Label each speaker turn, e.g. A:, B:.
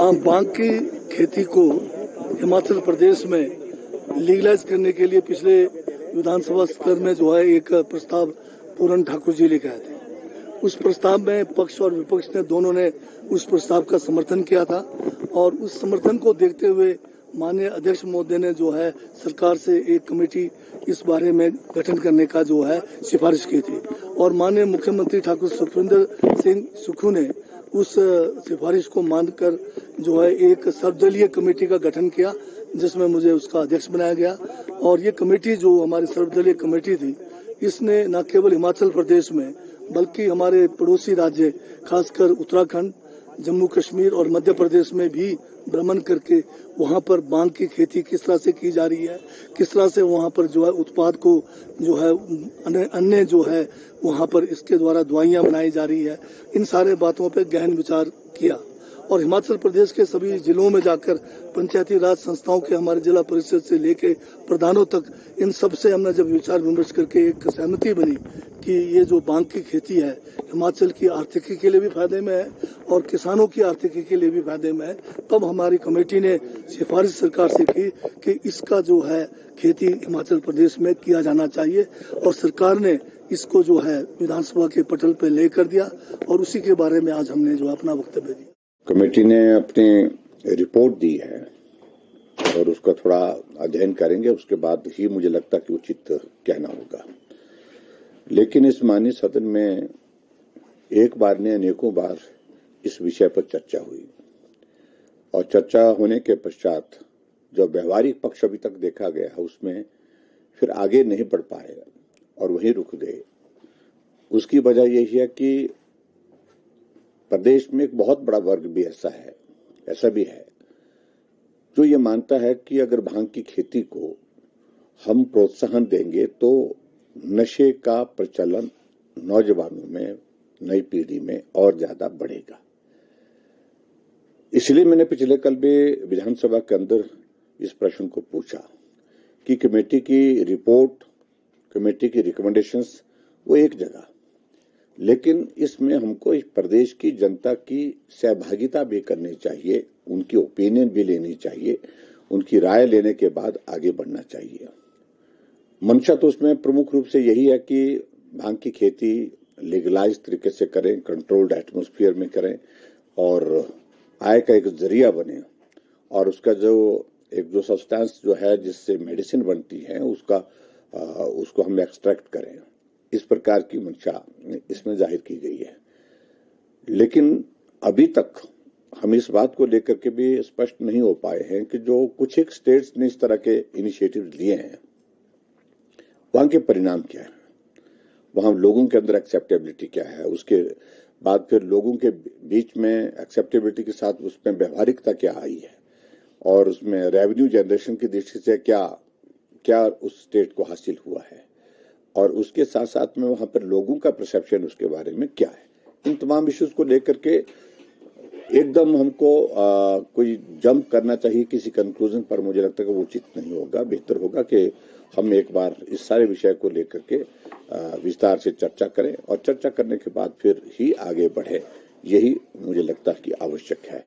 A: बांग की खेती को हिमाचल प्रदेश में लीगलाइज करने के लिए पिछले विधानसभा स्तर में जो है एक प्रस्ताव पूरन ठाकुर जी लेकर आए थे। उस प्रस्ताव में पक्ष और विपक्ष ने दोनों ने उस प्रस्ताव का समर्थन किया था और उस समर्थन को देखते हुए माननीय अध्यक्ष महोदय ने जो है सरकार से एक कमेटी इस बारे में गठन करने का जो है सिफारिश की थी और माननीय मुख्यमंत्री ठाकुर सुखविंदर सिंह सुक्खू ने उस सिफारिश को मानकर जो है एक सर्वदलीय कमेटी का गठन किया, जिसमें मुझे उसका अध्यक्ष बनाया गया। और ये कमेटी जो हमारी सर्वदलीय कमेटी थी, इसने न केवल हिमाचल प्रदेश में बल्कि हमारे पड़ोसी राज्य खासकर उत्तराखंड, जम्मू कश्मीर और मध्य प्रदेश में भी भ्रमण करके वहां पर बांग की खेती किस तरह से की जा रही है, किस तरह से वहां पर जो है उत्पाद को जो है अन्य जो है वहां पर इसके द्वारा दवाइयां बनाई जा रही है, इन सारे बातों पर गहन विचार किया। और हिमाचल प्रदेश के सभी जिलों में जाकर पंचायती राज संस्थाओं के हमारे जिला परिषद से लेके प्रधानों तक इन सब से हमने जब विचार विमर्श करके एक सहमति बनी कि ये जो बांग की खेती है हिमाचल की आर्थिकी के लिए भी फायदे में है और किसानों की आर्थिकी के लिए भी फायदे में है, तब हमारी कमेटी ने सिफारिश सरकार से की कि इसका जो है खेती हिमाचल प्रदेश में किया जाना चाहिए और सरकार ने इसको जो है विधानसभा के पटल पर लेकर दिया और उसी के बारे में आज हमने जो अपना वक्तव्य दिया।
B: कमेटी ने अपनी रिपोर्ट दी है और उसका थोड़ा अध्ययन करेंगे, उसके बाद ही मुझे लगता कि उचित कहना होगा। लेकिन इस माननीय सदन में एक बार ने अनेकों बार इस विषय पर चर्चा हुई और चर्चा होने के पश्चात जो व्यवहारिक पक्ष अभी तक देखा गया है उसमें फिर आगे नहीं बढ़ पाए और वहीं रुक गए। उसकी वजह यही है कि प्रदेश में एक बहुत बड़ा वर्ग भी ऐसा भी है जो ये मानता है कि अगर भांग की खेती को हम प्रोत्साहन देंगे तो नशे का प्रचलन नौजवानों में, नई पीढ़ी में और ज्यादा बढ़ेगा। इसलिए मैंने पिछले कल भी विधानसभा के अंदर इस प्रश्न को पूछा कि कमेटी की रिपोर्ट, कमेटी की रिकमेंडेशंस वो एक जगह, लेकिन इसमें हमको इस प्रदेश की जनता की सहभागिता भी करनी चाहिए, उनकी ओपिनियन भी लेनी चाहिए, उनकी राय लेने के बाद आगे बढ़ना चाहिए। मंशा तो उसमें प्रमुख रूप से यही है कि भांग की खेती लीगलाइज तरीके से करें, कंट्रोल्ड एटमॉस्फेयर में करें और आय का एक जरिया बने और उसका जो सब्सटेंस जो है जिससे मेडिसिन बनती है उसको हम एक्सट्रैक्ट करें। इस प्रकार की मंशा इसमें जाहिर की गई है। लेकिन अभी तक हम इस बात को लेकर के भी स्पष्ट नहीं हो पाए हैं कि जो कुछ एक स्टेट्स ने इस तरह के इनिशिएटिव लिए हैं वहां के परिणाम क्या है, वहां लोगों के अंदर एक्सेप्टेबिलिटी क्या है, उसके बाद फिर लोगों के बीच में एक्सेप्टेबिलिटी के साथ उसमें व्यवहारिकता क्या आई है और उसमें रेवेन्यू जनरेशन की दृष्टि से क्या उस स्टेट को हासिल हुआ है और उसके साथ साथ में वहां पर लोगों का परसेप्शन उसके बारे में क्या है। इन तमाम इश्यूज को लेकर के एकदम हमको कोई जंप करना चाहिए किसी कंक्लूजन पर, मुझे लगता है कि वो उचित नहीं होगा। बेहतर होगा कि हम एक बार इस सारे विषय को लेकर के विस्तार से चर्चा करें और चर्चा करने के बाद फिर ही आगे बढ़े, यही मुझे लगता है कि आवश्यक है।